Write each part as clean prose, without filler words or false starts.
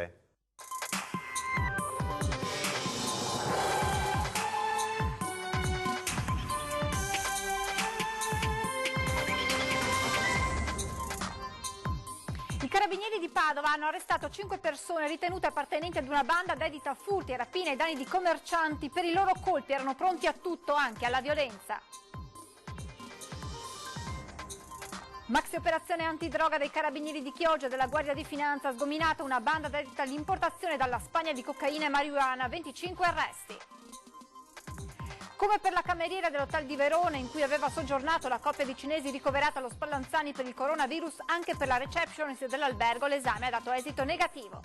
I carabinieri di Padova hanno arrestato 5 persone ritenute appartenenti ad una banda dedita a furti e rapine ai danni di commercianti. Per i loro colpi erano pronti a tutto, anche alla violenza. Maxi operazione antidroga dei carabinieri di Chioggia e della Guardia di Finanza ha sgominato una banda dedita all'importazione dalla Spagna di cocaina e marijuana, 25 arresti. Come per la cameriera dell'hotel di Verona in cui aveva soggiornato la coppia di cinesi ricoverata allo Spallanzani per il coronavirus, anche per la receptionist dell'albergo l'esame ha dato esito negativo.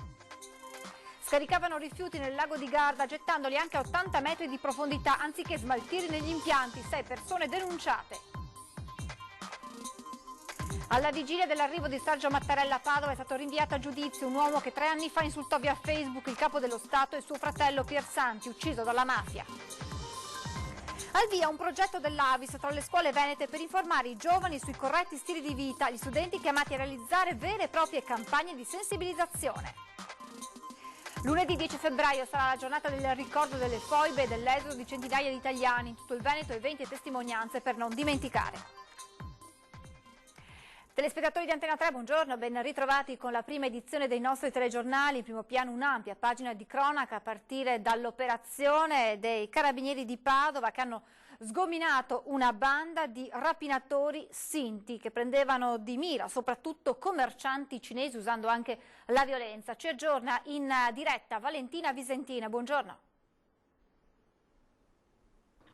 Scaricavano rifiuti nel lago di Garda gettandoli anche a 80 metri di profondità anziché smaltirli negli impianti, 6 persone denunciate. Alla vigilia dell'arrivo di Sergio Mattarella a Padova è stato rinviato a giudizio un uomo che 3 anni fa insultò via Facebook il capo dello Stato e suo fratello Piersanti, ucciso dalla mafia. Al via un progetto dell'Avis tra le scuole venete per informare i giovani sui corretti stili di vita, gli studenti chiamati a realizzare vere e proprie campagne di sensibilizzazione. Lunedì 10 febbraio sarà la giornata del ricordo delle foibe e dell'esodo di centinaia di italiani in tutto il Veneto, eventi e testimonianze per non dimenticare. Telespettatori di Antena 3, buongiorno, ben ritrovati con la prima edizione dei nostri telegiornali. In primo piano un'ampia pagina di cronaca a partire dall'operazione dei carabinieri di Padova che hanno sgominato una banda di rapinatori sinti che prendevano di mira soprattutto commercianti cinesi usando anche la violenza. Ci aggiorna in diretta Valentina Visentina, buongiorno.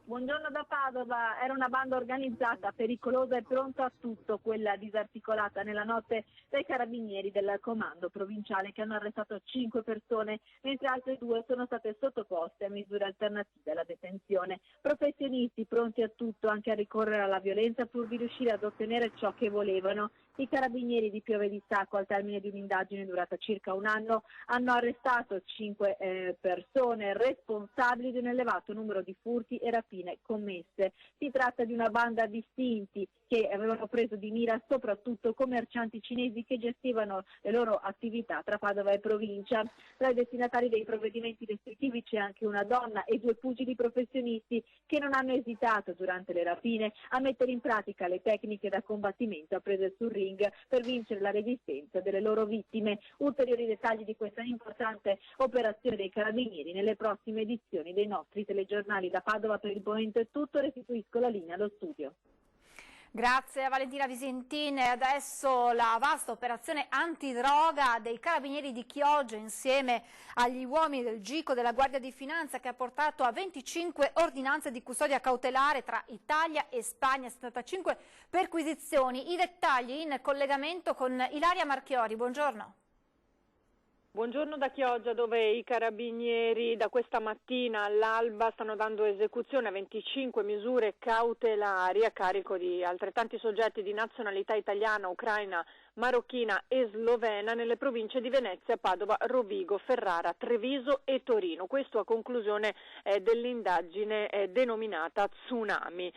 Buongiorno da Padova, era una banda organizzata, pericolosa e pronta a tutto, quella disarticolata nella notte dai carabinieri del comando provinciale che hanno arrestato 5 persone, mentre altre 2 sono state sottoposte a misure alternative alla detenzione. Professionisti pronti a tutto, anche a ricorrere alla violenza pur di riuscire ad ottenere ciò che volevano. I carabinieri di Piove di Sacco, al termine di un'indagine durata circa un anno, hanno arrestato 5 persone responsabili di un elevato numero di furti e rapine commesse. Si tratta di una banda di istinti che avevano preso di mira soprattutto commercianti cinesi che gestivano le loro attività tra Padova e provincia. Tra i destinatari dei provvedimenti restrittivi c'è anche una donna e 2 pugili professionisti che non hanno esitato durante le rapine a mettere in pratica le tecniche da combattimento apprese sul ring per vincere la resistenza delle loro vittime. Ulteriori dettagli di questa importante operazione dei carabinieri nelle prossime edizioni dei nostri telegiornali. Da Padova per il momento è tutto, restituisco la linea allo studio. Grazie a Valentina Visentin. E adesso la vasta operazione antidroga dei carabinieri di Chioggia insieme agli uomini del GICO della Guardia di Finanza che ha portato a 25 ordinanze di custodia cautelare tra Italia e Spagna, 75 perquisizioni. I dettagli in collegamento con Ilaria Marchiori. Buongiorno. Buongiorno da Chioggia, dove i carabinieri da questa mattina all'alba stanno dando esecuzione a 25 misure cautelari a carico di altrettanti soggetti di nazionalità italiana, ucraina, marocchina e slovena nelle province di Venezia, Padova, Rovigo, Ferrara, Treviso e Torino. Questo a conclusione dell'indagine denominata Tsunami,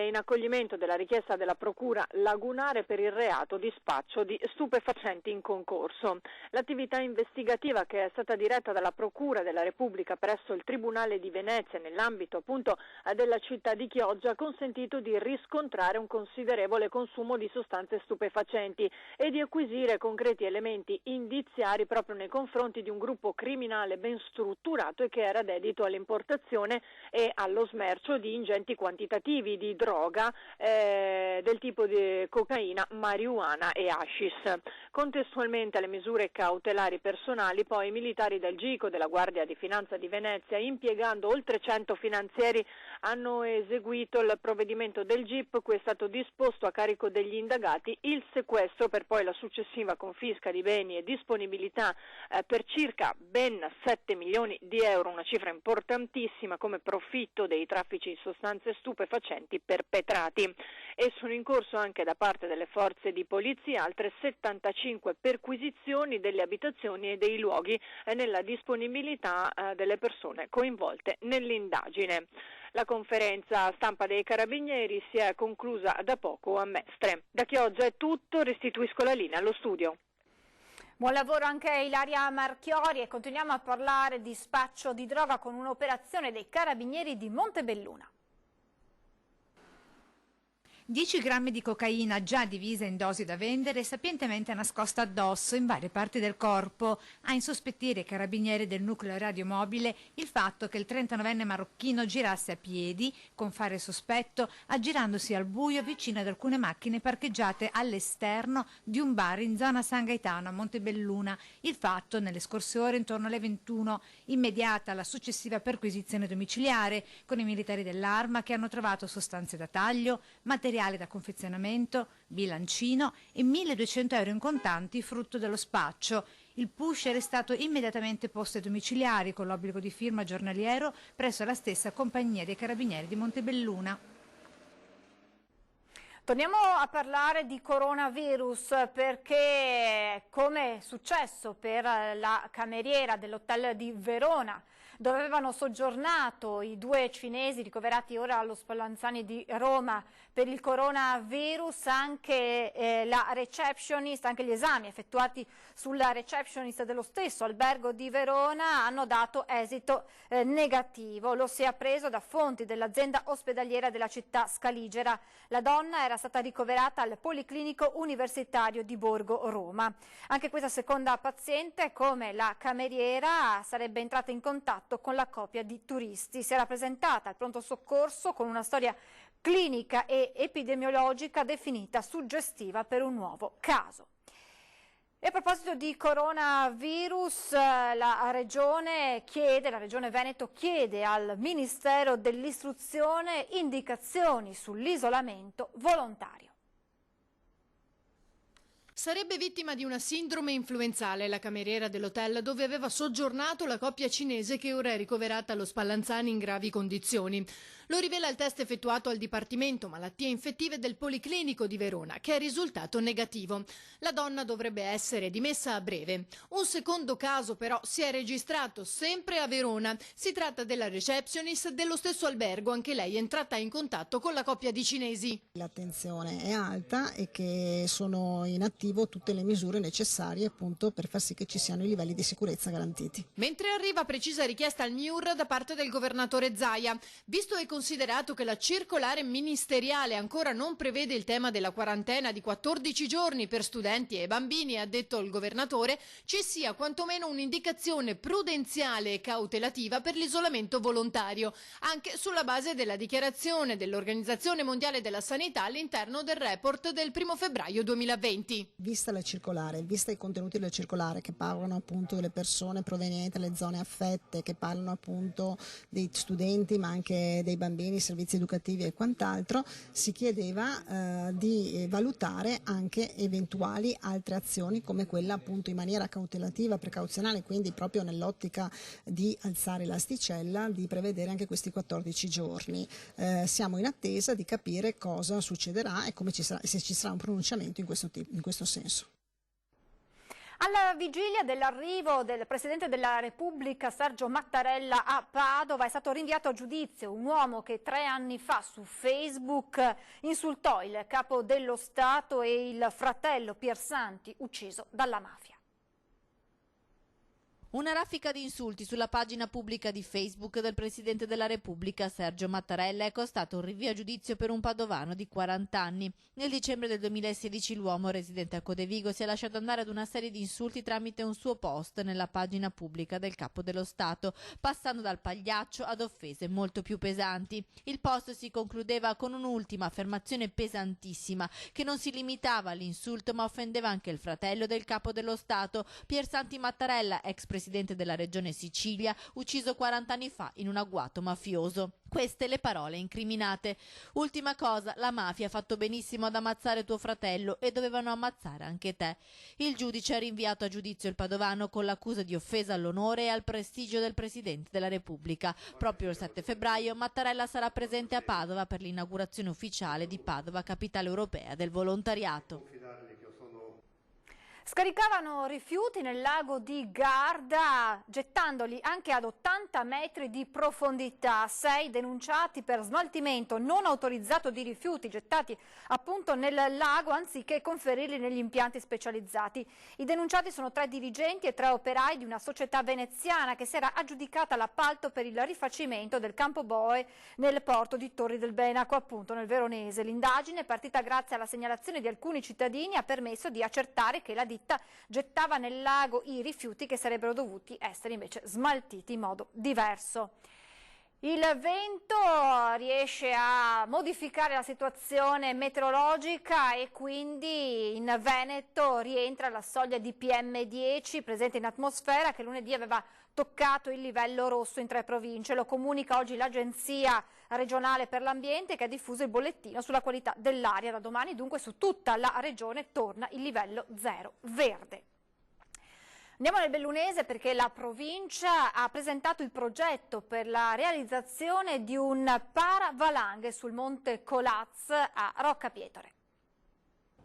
in accoglimento della richiesta della Procura lagunare per il reato di spaccio di stupefacenti in concorso. L'attività investigativa, che è stata diretta dalla Procura della Repubblica presso il Tribunale di Venezia nell'ambito appunto della città di Chioggia, ha consentito di riscontrare un considerevole consumo di sostanze stupefacenti e di acquisire concreti elementi indiziari proprio nei confronti di un gruppo criminale ben strutturato e che era dedito all'importazione e allo smercio di ingenti quantitativi di droga del tipo di cocaina, marijuana e hashish. Contestualmente alle misure cautelari personali, poi i militari del GICO della Guardia di Finanza di Venezia, impiegando oltre 100 finanzieri, hanno eseguito il provvedimento del GIP, cui è stato disposto a carico degli indagati il sequestro per poi la successiva confisca di beni e disponibilità per circa ben 7 milioni di euro, una cifra importantissima come profitto dei traffici di sostanze stupefacenti perpetrati. E sono in corso anche da parte delle forze di polizia altre 75 perquisizioni delle abitazioni e dei luoghi nella disponibilità delle persone coinvolte nell'indagine. La conferenza stampa dei carabinieri si è conclusa da poco a Mestre. Da Chioggia è tutto, restituisco la linea allo studio. Buon lavoro anche a Ilaria Marchiori e continuiamo a parlare di spaccio di droga con un'operazione dei carabinieri di Montebelluna. 10 grammi di cocaina già divisa in dosi da vendere e sapientemente nascosta addosso in varie parti del corpo, a insospettire i carabinieri del nucleo radiomobile il fatto che il 39enne marocchino girasse a piedi, con fare sospetto, aggirandosi al buio vicino ad alcune macchine parcheggiate all'esterno di un bar in zona San Gaetano a Montebelluna. Il fatto nelle scorse ore intorno alle 21, immediata la successiva perquisizione domiciliare con i militari dell'Arma che hanno trovato sostanze da taglio, materiali da confezionamento, bilancino e 1.200 euro in contanti frutto dello spaccio. Il pusher è stato immediatamente posto ai domiciliari con l'obbligo di firma giornaliero presso la stessa compagnia dei carabinieri di Montebelluna. Torniamo a parlare di coronavirus perché, come è successo per la cameriera dell'hotel di Verona, dove avevano soggiornato i 2 cinesi ricoverati ora allo Spallanzani di Roma per il coronavirus, anche la receptionist, anche gli esami effettuati sulla receptionist dello stesso albergo di Verona hanno dato esito negativo. Lo si è appreso da fonti dell'azienda ospedaliera della città scaligera. La donna era stata ricoverata al Policlinico Universitario di Borgo Roma. Anche questa seconda paziente, come la cameriera, sarebbe entrata in contatto con la coppia di turisti. Si era presentata al pronto soccorso con una storia clinica e epidemiologica definita suggestiva per un nuovo caso. E a proposito di coronavirus, la Regione Veneto chiede al Ministero dell'Istruzione indicazioni sull'isolamento volontario. Sarebbe vittima di una sindrome influenzale la cameriera dell'hotel dove aveva soggiornato la coppia cinese che ora è ricoverata allo Spallanzani in gravi condizioni. Lo rivela il test effettuato al Dipartimento Malattie Infettive del Policlinico di Verona, che è risultato negativo. La donna dovrebbe essere dimessa a breve. Un secondo caso però si è registrato sempre a Verona. Si tratta della receptionist dello stesso albergo, anche lei è entrata in contatto con la coppia di cinesi. L'attenzione è alta e che sono in attivo tutte le misure necessarie appunto per far sì che ci siano i livelli di sicurezza garantiti. Mentre arriva precisa richiesta al MIUR da parte del governatore Zaia, visto e considerato che la circolare ministeriale ancora non prevede il tema della quarantena di 14 giorni per studenti e bambini, ha detto il governatore, ci sia quantomeno un'indicazione prudenziale e cautelativa per l'isolamento volontario, anche sulla base della dichiarazione dell'Organizzazione Mondiale della Sanità all'interno del report del 1 febbraio 2020. Vista la circolare, vista i contenuti della circolare che parlano appunto delle persone provenienti dalle zone affette, che parlano appunto dei studenti ma anche dei bambini, servizi educativi e quant'altro, si chiedeva di valutare anche eventuali altre azioni come quella appunto in maniera cautelativa, precauzionale, quindi proprio nell'ottica di alzare l'asticella, di prevedere anche questi 14 giorni. Siamo in attesa di capire cosa succederà e come se ci sarà un pronunciamento in questo senso. Alla vigilia dell'arrivo del Presidente della Repubblica Sergio Mattarella a Padova è stato rinviato a giudizio un uomo che 3 anni fa su Facebook insultò il capo dello Stato e il fratello Piersanti, ucciso dalla mafia. Una raffica di insulti sulla pagina pubblica di Facebook del Presidente della Repubblica Sergio Mattarella è costato un rinvio a giudizio per un padovano di 40 anni. Nel dicembre del 2016 l'uomo, residente a Codevigo, si è lasciato andare ad una serie di insulti tramite un suo post nella pagina pubblica del Capo dello Stato, passando dal pagliaccio ad offese molto più pesanti. Il post si concludeva con un'ultima affermazione pesantissima che non si limitava all'insulto ma offendeva anche il fratello del Capo dello Stato, Piersanti Mattarella, ex presidente della regione Sicilia, ucciso 40 anni fa in un agguato mafioso. Queste le parole incriminate. Ultima cosa, la mafia ha fatto benissimo ad ammazzare tuo fratello e dovevano ammazzare anche te. Il giudice ha rinviato a giudizio il padovano con l'accusa di offesa all'onore e al prestigio del Presidente della Repubblica. Proprio il 7 febbraio Mattarella sarà presente a Padova per l'inaugurazione ufficiale di Padova, capitale europea del volontariato. Scaricavano rifiuti nel lago di Garda, gettandoli anche ad 80 metri di profondità. 6 denunciati per smaltimento non autorizzato di rifiuti gettati appunto nel lago anziché conferirli negli impianti specializzati. I denunciati sono 3 dirigenti e 3 operai di una società veneziana che si era aggiudicata l'appalto per il rifacimento del campo boe nel porto di Torri del Benaco, appunto nel Veronese. L'indagine, partita grazie alla segnalazione di alcuni cittadini, ha permesso di accertare che la ditta gettava nel lago i rifiuti che sarebbero dovuti essere invece smaltiti in modo diverso. Il vento riesce a modificare la situazione meteorologica e quindi in Veneto rientra la soglia di PM10 presente in atmosfera, che lunedì aveva toccato il livello rosso in 3 province. Lo comunica oggi l'Agenzia regionale per l'ambiente, che ha diffuso il bollettino sulla qualità dell'aria. Da domani dunque su tutta la regione torna il livello 0 verde. Andiamo nel Bellunese perché la provincia ha presentato il progetto per la realizzazione di un paravalanghe sul Monte Colaz a Roccapietore.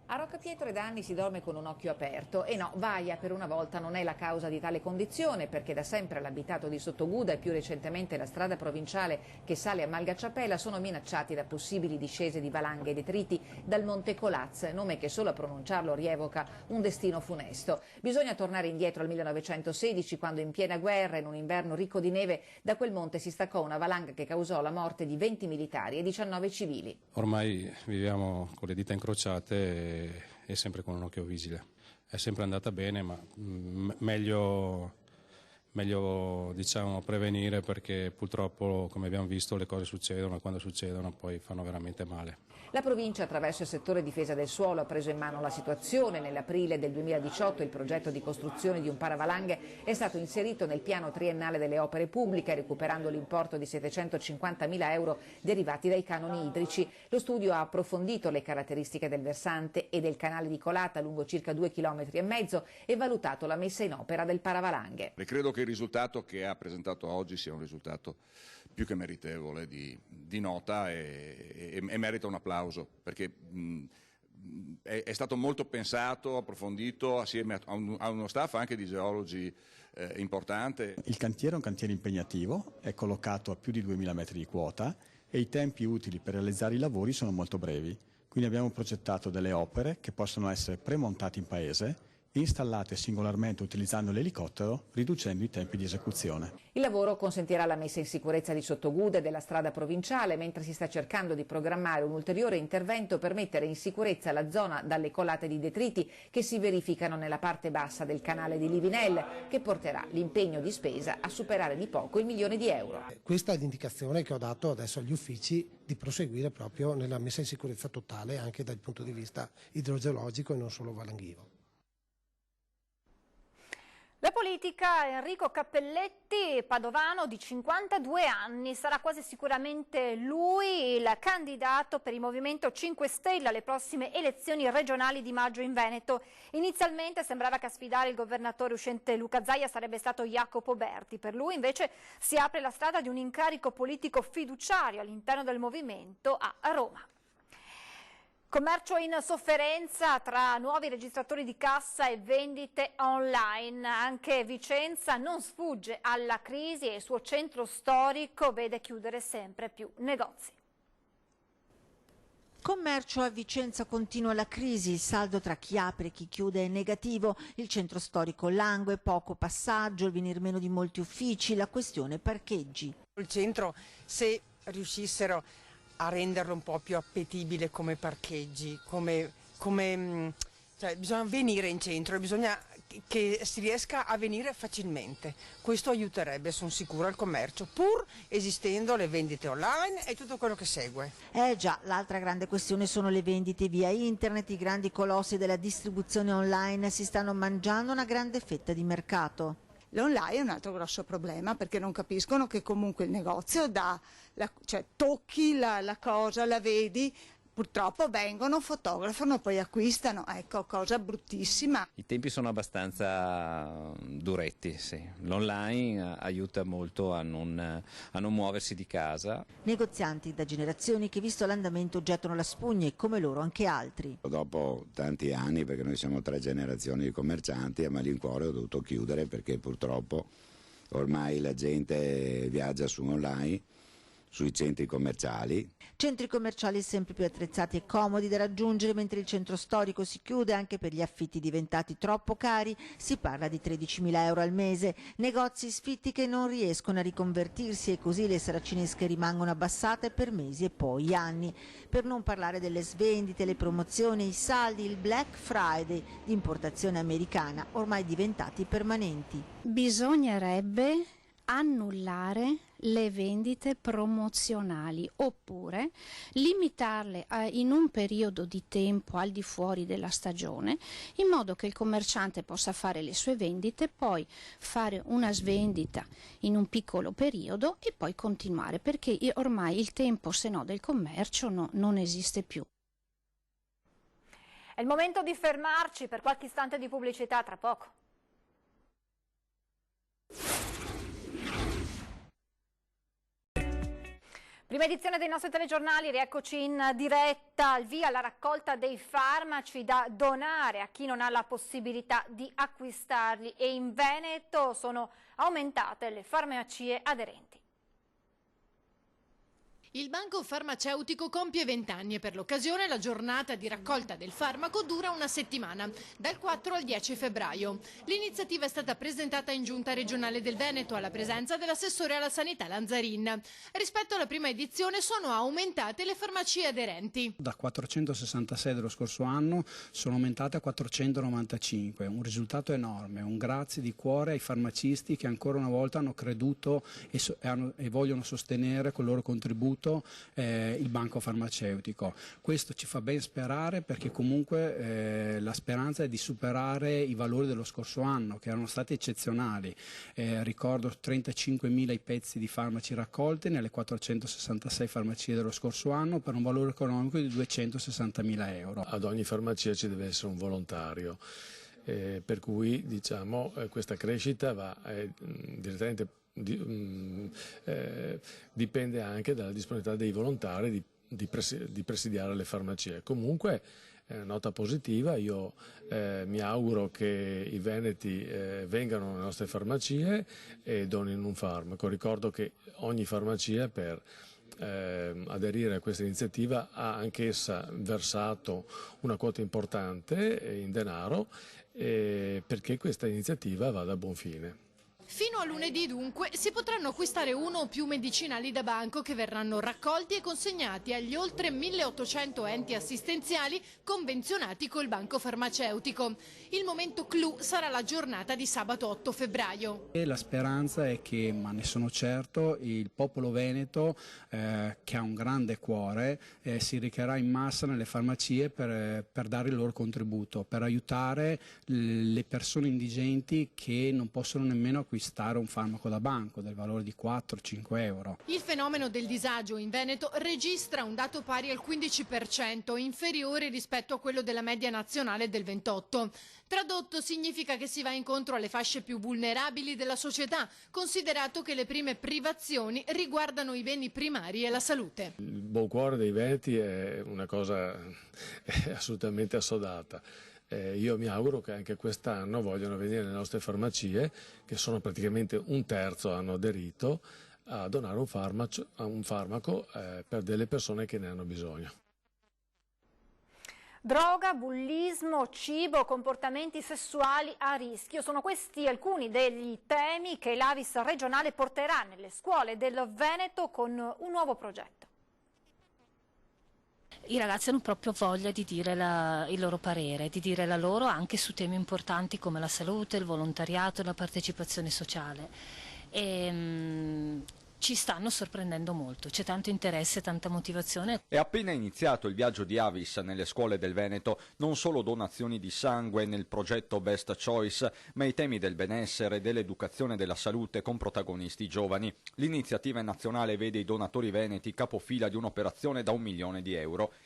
A Roccapietore da anni si dorme con un occhio aperto e no, Vaia per una volta non è la causa di tale condizione, perché da sempre l'abitato di Sottoguda e più recentemente la strada provinciale che sale a Malgacciapella sono minacciati da possibili discese di valanghe e detriti dal Monte Colaz, nome che solo a pronunciarlo rievoca un destino funesto. Bisogna tornare indietro al 1916, quando in piena guerra, in un inverno ricco di neve, da quel monte si staccò una valanga che causò la morte di 20 militari e 19 civili. Ormai viviamo con le dita incrociate e sempre con un occhio vigile. È sempre andata bene, ma meglio diciamo prevenire, perché purtroppo, come abbiamo visto, le cose succedono e quando succedono poi fanno veramente male. La provincia, attraverso il settore difesa del suolo, ha preso in mano la situazione. Nell'aprile del 2018 il progetto di costruzione di un paravalanghe è stato inserito nel piano triennale delle opere pubbliche, recuperando l'importo di 750.000 euro derivati dai canoni idrici. Lo studio ha approfondito le caratteristiche del versante e del canale di colata lungo circa 2,5 km e valutato la messa in opera del paravalanghe. E credo che il risultato che ha presentato oggi sia un risultato più che meritevole di nota e merita un applauso, perché è stato molto pensato, approfondito, assieme a uno staff anche di geologi importante. Il cantiere è un cantiere impegnativo, è collocato a più di 2000 metri di quota e i tempi utili per realizzare i lavori sono molto brevi. Quindi abbiamo progettato delle opere che possono essere premontate in paese e installate singolarmente utilizzando l'elicottero, riducendo i tempi di esecuzione. Il lavoro consentirà la messa in sicurezza di Sottoguda e della strada provinciale, mentre si sta cercando di programmare un ulteriore intervento per mettere in sicurezza la zona dalle colate di detriti che si verificano nella parte bassa del canale di Livinel, che porterà l'impegno di spesa a superare di poco il 1 milione di euro. Questa è l'indicazione che ho dato adesso agli uffici, di proseguire proprio nella messa in sicurezza totale anche dal punto di vista idrogeologico e non solo valanghivo. La politica, Enrico Cappelletti, padovano di 52 anni, sarà quasi sicuramente lui il candidato per il Movimento 5 Stelle alle prossime elezioni regionali di maggio in Veneto. Inizialmente sembrava che a sfidare il governatore uscente Luca Zaia sarebbe stato Jacopo Berti. Per lui invece si apre la strada di un incarico politico fiduciario all'interno del movimento a Roma. Commercio in sofferenza tra nuovi registratori di cassa e vendite online. Anche Vicenza non sfugge alla crisi e il suo centro storico vede chiudere sempre più negozi. Commercio a Vicenza continua la crisi, il saldo tra chi apre e chi chiude è negativo, il centro storico langue, poco passaggio, il venir meno di molti uffici, la questione parcheggi. Il centro, se riuscissero a renderlo un po' più appetibile come parcheggi, cioè bisogna venire in centro e bisogna che si riesca a venire facilmente. Questo aiuterebbe, sono sicura, il commercio, pur esistendo le vendite online e tutto quello che segue. Già, l'altra grande questione sono le vendite via internet. I grandi colossi della distribuzione online si stanno mangiando una grande fetta di mercato. L'online è un altro grosso problema, perché non capiscono che comunque il negozio cioè tocchi la cosa, la vedi, Purtroppo vengono, fotografano e poi acquistano, ecco, cosa bruttissima. I tempi sono abbastanza duretti, sì. L'online aiuta molto a non muoversi di casa. Negozianti da generazioni che, visto l'andamento, gettano la spugna e come loro anche altri. Dopo tanti anni, perché noi siamo 3 generazioni di commercianti, a malincuore ho dovuto chiudere perché purtroppo ormai la gente viaggia su online, sui centri commerciali. Centri commerciali sempre più attrezzati e comodi da raggiungere, mentre il centro storico si chiude anche per gli affitti diventati troppo cari, si parla di 13.000 euro al mese, negozi sfitti che non riescono a riconvertirsi e così le saracinesche rimangono abbassate per mesi e poi anni. Per non parlare delle svendite, le promozioni, i saldi, il Black Friday di importazione americana ormai diventati permanenti. Bisognerebbe annullare le vendite promozionali oppure limitarle in un periodo di tempo al di fuori della stagione, in modo che il commerciante possa fare le sue vendite, poi fare una svendita in un piccolo periodo e poi continuare, perché ormai il tempo se no del commercio non esiste più. È il momento di fermarci per qualche istante di pubblicità, tra poco. Prima edizione dei nostri telegiornali, rieccoci in diretta, al via la raccolta dei farmaci da donare a chi non ha la possibilità di acquistarli, e in Veneto sono aumentate le farmacie aderenti. Il banco farmaceutico compie 20 anni e per l'occasione la giornata di raccolta del farmaco dura una settimana, dal 4 al 10 febbraio. L'iniziativa è stata presentata in Giunta regionale del Veneto alla presenza dell'assessore alla sanità Lanzarin. Rispetto alla prima edizione sono aumentate le farmacie aderenti. Da 466 dello scorso anno sono aumentate a 495, un risultato enorme, un grazie di cuore ai farmacisti che ancora una volta hanno creduto e vogliono sostenere col loro contributo il banco farmaceutico. Questo ci fa ben sperare, perché comunque la speranza è di superare i valori dello scorso anno, che erano stati eccezionali. Ricordo 35.000 i pezzi di farmaci raccolti nelle 466 farmacie dello scorso anno, per un valore economico di 260.000 euro. Ad ogni farmacia ci deve essere un volontario, per cui diciamo questa crescita va direttamente dipende anche dalla disponibilità dei volontari di presidiare le farmacie. Comunque è una nota positiva, io mi auguro che i veneti vengano nelle nostre farmacie e donino un farmaco. Ricordo che ogni farmacia per aderire a questa iniziativa ha anch'essa versato una quota importante in denaro perché questa iniziativa vada a buon fine. Fino a lunedì dunque si potranno acquistare uno o più medicinali da banco che verranno raccolti e consegnati agli oltre 1.800 enti assistenziali convenzionati col banco farmaceutico. Il momento clou sarà la giornata di sabato 8 febbraio. E la speranza è che, ma ne sono certo, il popolo veneto che ha un grande cuore si recherà in massa nelle farmacie per dare il loro contributo, per aiutare le persone indigenti che non possono nemmeno acquistare un farmaco da banco del valore di 4-5 euro. Il fenomeno del disagio in Veneto registra un dato pari al 15%, inferiore rispetto a quello della media nazionale del 28%. Tradotto significa che si va incontro alle fasce più vulnerabili della società, considerato che le prime privazioni riguardano i beni primari e la salute. Il buon cuore dei veneti è una cosa assolutamente assodata. Io mi auguro che anche quest'anno vogliano venire nelle nostre farmacie, che sono praticamente un terzo hanno aderito, a donare un farmaco per delle persone che ne hanno bisogno. Droga, bullismo, cibo, comportamenti sessuali a rischio. Sono questi alcuni degli temi che l'Avis regionale porterà nelle scuole del Veneto con un nuovo progetto. I ragazzi hanno proprio voglia di dire il loro parere, di dire la loro anche su temi importanti come la salute, il volontariato e la partecipazione sociale. ci stanno sorprendendo molto, c'è tanto interesse, tanta motivazione. È appena iniziato il viaggio di Avis nelle scuole del Veneto, non solo donazioni di sangue nel progetto Best Choice, ma i temi del benessere, dell'educazione e della salute con protagonisti giovani. L'iniziativa nazionale vede i donatori veneti capofila di un'operazione da €1 milione.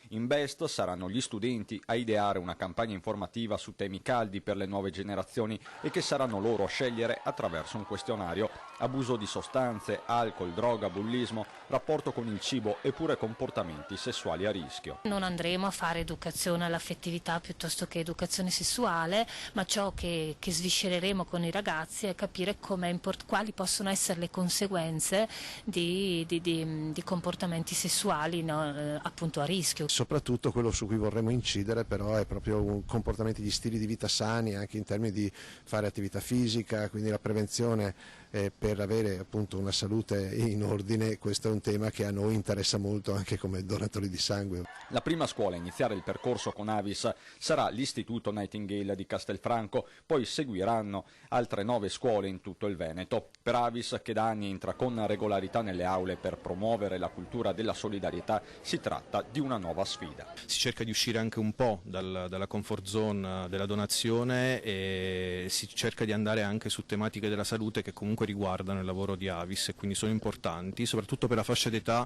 In Best saranno gli studenti a ideare una campagna informativa su temi caldi per le nuove generazioni e che saranno loro a scegliere attraverso un questionario. Abuso di sostanze, alcol, droga, bullismo, rapporto con il cibo e pure comportamenti sessuali a rischio. Non andremo a fare educazione all'affettività piuttosto che educazione sessuale, ma ciò che sviscereremo con i ragazzi è capire quali possono essere le conseguenze di comportamenti sessuali, no, appunto a rischio. Soprattutto quello su cui vorremmo incidere però è proprio comportamenti di stili di vita sani, anche in termini di fare attività fisica, quindi la prevenzione per avere appunto una salute in ordine. Questo è un tema che a noi interessa molto anche come donatori di sangue. La prima scuola a iniziare il percorso con Avis sarà l'Istituto Nightingale di Castelfranco, poi seguiranno altre 9 scuole in tutto il Veneto. Per Avis, che da anni entra con regolarità nelle aule per promuovere la cultura della solidarietà, si tratta di una nuova sfida. Si cerca di uscire anche un po' dalla comfort zone della donazione e si cerca di andare anche su tematiche della salute che comunque riguardano il lavoro di Avis e quindi sono importanti, soprattutto per la fascia d'età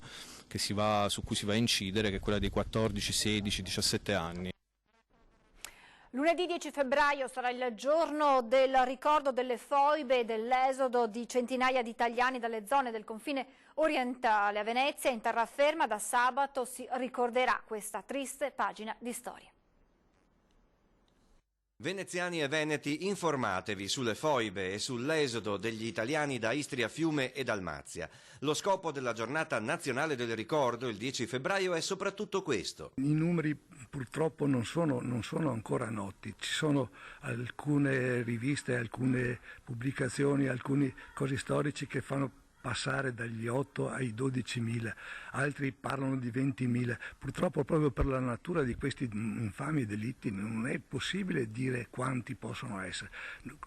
su cui si va a incidere, che è quella dei 14, 16, 17 anni. Lunedì 10 febbraio sarà il giorno del ricordo delle foibe e dell'esodo di centinaia di italiani dalle zone del confine orientale. A Venezia, in terraferma, da sabato si ricorderà questa triste pagina di storia. Veneziani e veneti, informatevi sulle foibe e sull'esodo degli italiani da Istria, Fiume e Dalmazia. Lo scopo della giornata nazionale del ricordo, il 10 febbraio, è soprattutto questo. I numeri purtroppo non sono ancora noti. Ci sono alcune riviste, alcune pubblicazioni, alcuni cosi storici che fanno passare dagli 8 ai 12.000, altri parlano di 20.000. Purtroppo proprio per la natura di questi infami delitti non è possibile dire quanti possono essere.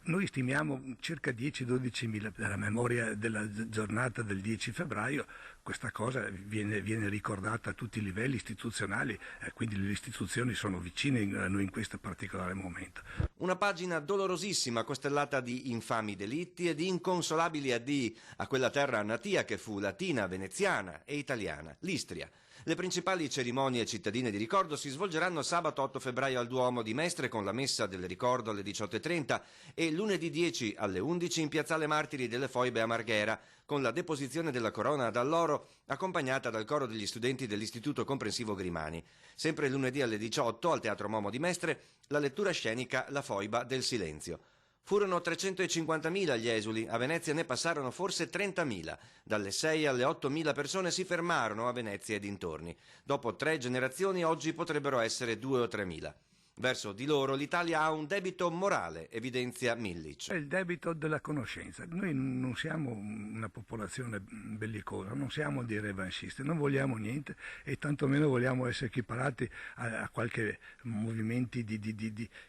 Noi stimiamo circa 10-12.000. Nella memoria della giornata del 10 febbraio questa cosa viene ricordata a tutti i livelli istituzionali, quindi le istituzioni sono vicine a noi in questo particolare momento. Una pagina dolorosissima costellata di infami delitti e di inconsolabili addii a quella terra natia che fu latina, veneziana e italiana, l'Istria. Le principali cerimonie cittadine di ricordo si svolgeranno sabato 8 febbraio al Duomo di Mestre con la messa del ricordo alle 18:30 e lunedì 10 alle 11 in Piazzale Martiri delle Foibe a Marghera con la deposizione della corona d'alloro accompagnata dal coro degli studenti dell'Istituto Comprensivo Grimani. Sempre lunedì alle 18 al Teatro Momo di Mestre la lettura scenica La Foiba del Silenzio. Furono 350.000 gli esuli, a Venezia ne passarono forse 30.000. Dalle 6 alle 8.000 persone si fermarono a Venezia e dintorni. Dopo 3 generazioni oggi potrebbero essere 2 o 3.000. Verso di loro l'Italia ha un debito morale, evidenzia Millic. È il debito della conoscenza. Noi non siamo una popolazione bellicosa, non siamo dei revanscisti, non vogliamo niente e tantomeno vogliamo essere equiparati a qualche movimenti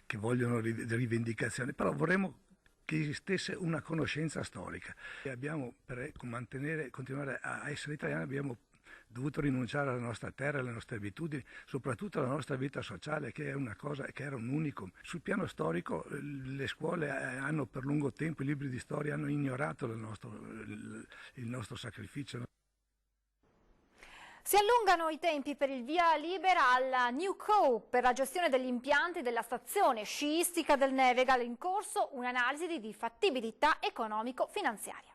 che vogliono rivendicazioni, però vorremmo che esistesse una conoscenza storica. E abbiamo, per continuare a essere italiani, abbiamo dovuto rinunciare alla nostra terra, alle nostre abitudini, soprattutto alla nostra vita sociale, che è una cosa che era un unicum. Sul piano storico le scuole hanno per lungo tempo, i libri di storia hanno ignorato il nostro sacrificio. Si allungano i tempi per il via libera alla New Co per la gestione degli impianti della stazione sciistica del Nevegal, in corso un'analisi di fattibilità economico-finanziaria.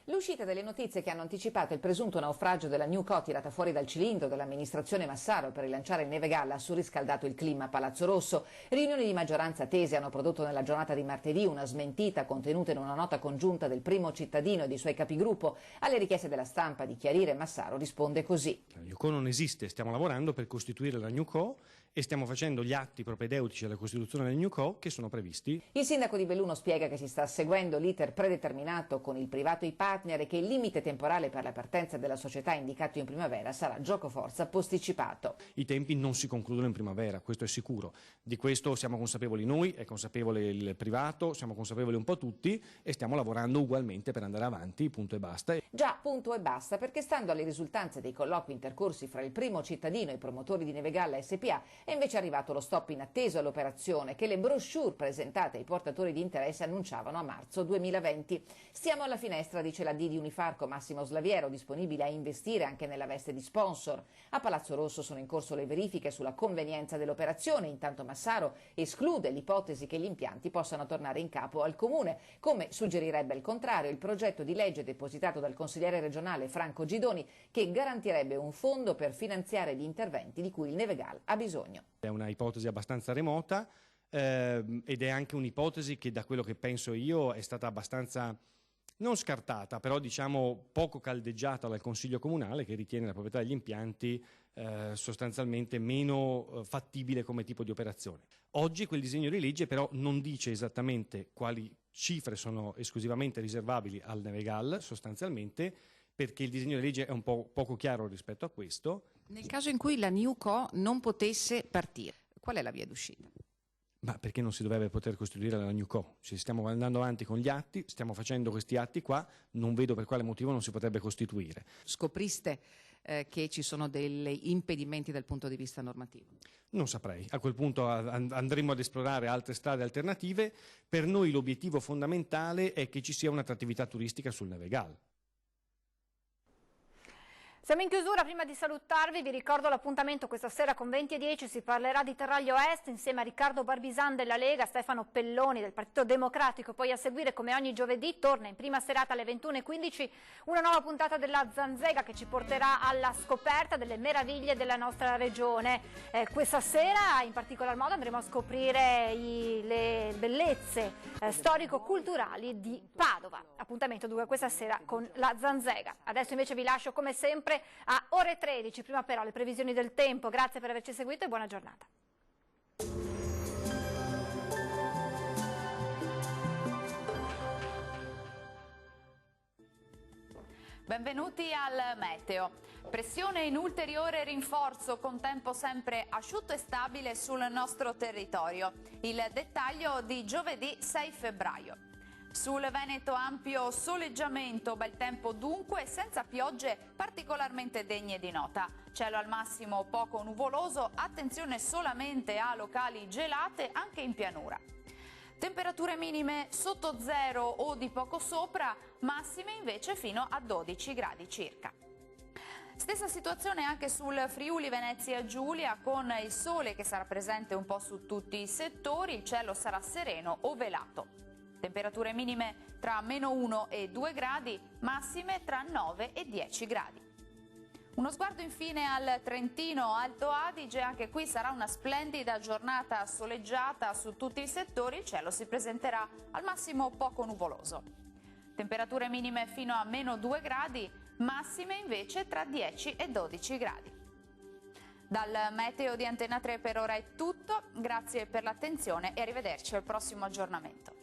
L'uscita delle notizie che hanno anticipato il presunto naufragio della New Co tirata fuori dal cilindro dell'amministrazione Massaro per rilanciare il Nevegal ha surriscaldato il clima a Palazzo Rosso. Riunioni di maggioranza tese hanno prodotto nella giornata di martedì una smentita contenuta in una nota congiunta del primo cittadino e dei suoi capigruppo. Alle richieste della stampa di chiarire, Massaro risponde così. La New Co non esiste, stiamo lavorando per costituire la New Co e stiamo facendo gli atti propedeutici alla costituzione del NewCo che sono previsti. Il sindaco di Belluno spiega che si sta seguendo l'iter predeterminato con il privato e i partner e che il limite temporale per la partenza della società indicato in primavera sarà giocoforza posticipato. I tempi non si concludono in primavera, questo è sicuro. Di questo siamo consapevoli noi, è consapevole il privato, siamo consapevoli un po' tutti e stiamo lavorando ugualmente per andare avanti, punto e basta. Già, punto e basta, perché stando alle risultanze dei colloqui intercorsi fra il primo cittadino e i promotori di Nevegalla SPA è invece arrivato lo stop inatteso all'operazione che le brochure presentate ai portatori di interesse annunciavano a marzo 2020. Stiamo alla finestra, dice la D di Unifarco Massimo Slaviero, disponibile a investire anche nella veste di sponsor. A Palazzo Rosso sono in corso le verifiche sulla convenienza dell'operazione, intanto Massaro esclude l'ipotesi che gli impianti possano tornare in capo al Comune, come suggerirebbe al contrario il progetto di legge depositato dal consigliere regionale Franco Gidoni, che garantirebbe un fondo per finanziare gli interventi di cui il Nevegal ha bisogno. È una ipotesi abbastanza remota ed è anche un'ipotesi che, da quello che penso io, è stata abbastanza non scartata, però diciamo poco caldeggiata dal Consiglio Comunale, che ritiene la proprietà degli impianti sostanzialmente meno fattibile come tipo di operazione. Oggi quel disegno di legge però non dice esattamente quali cifre sono esclusivamente riservabili al Nevegal, sostanzialmente, perché il disegno di legge è un po' poco chiaro rispetto a questo. Nel caso in cui la NewCo non potesse partire, qual è la via d'uscita? Ma perché non si dovrebbe poter costituire la NewCo? Ci stiamo andando avanti con gli atti, stiamo facendo questi atti qua, non vedo per quale motivo non si potrebbe costituire. Scopriste che ci sono degli impedimenti dal punto di vista normativo? Non saprei, a quel punto andremo ad esplorare altre strade alternative. Per noi l'obiettivo fondamentale è che ci sia un'attrattività turistica sul Nevegal. Siamo in chiusura, prima di salutarvi vi ricordo l'appuntamento questa sera con 20:10, si parlerà di Terraglio Est insieme a Riccardo Barbisan della Lega, Stefano Pelloni del Partito Democratico, poi a seguire come ogni giovedì torna in prima serata alle 21:15 una nuova puntata della Zanzega che ci porterà alla scoperta delle meraviglie della nostra regione. Questa sera in particolar modo andremo a scoprire le bellezze storico-culturali di Padova. Appuntamento dunque questa sera con la Zanzega. Adesso invece vi lascio come sempre a ore 13, prima però le previsioni del tempo. Grazie per averci seguito e buona giornata. Benvenuti al meteo. Pressione in ulteriore rinforzo con tempo sempre asciutto e stabile sul nostro territorio. Il dettaglio di giovedì 6 febbraio. Sul Veneto ampio soleggiamento, bel tempo dunque, senza piogge particolarmente degne di nota. Cielo al massimo poco nuvoloso, attenzione solamente a locali gelate anche in pianura. Temperature minime sotto zero o di poco sopra, massime invece fino a 12 gradi circa. Stessa situazione anche sul Friuli Venezia Giulia, con il sole che sarà presente un po' su tutti i settori, il cielo sarà sereno o velato. Temperature minime tra -1 e 2 gradi, massime tra 9 e 10 gradi. Uno sguardo infine al Trentino Alto Adige, anche qui sarà una splendida giornata soleggiata su tutti i settori, il cielo si presenterà al massimo poco nuvoloso. Temperature minime fino a -2 gradi, massime invece tra 10 e 12 gradi. Dal meteo di Antena 3 per ora è tutto, grazie per l'attenzione e arrivederci al prossimo aggiornamento.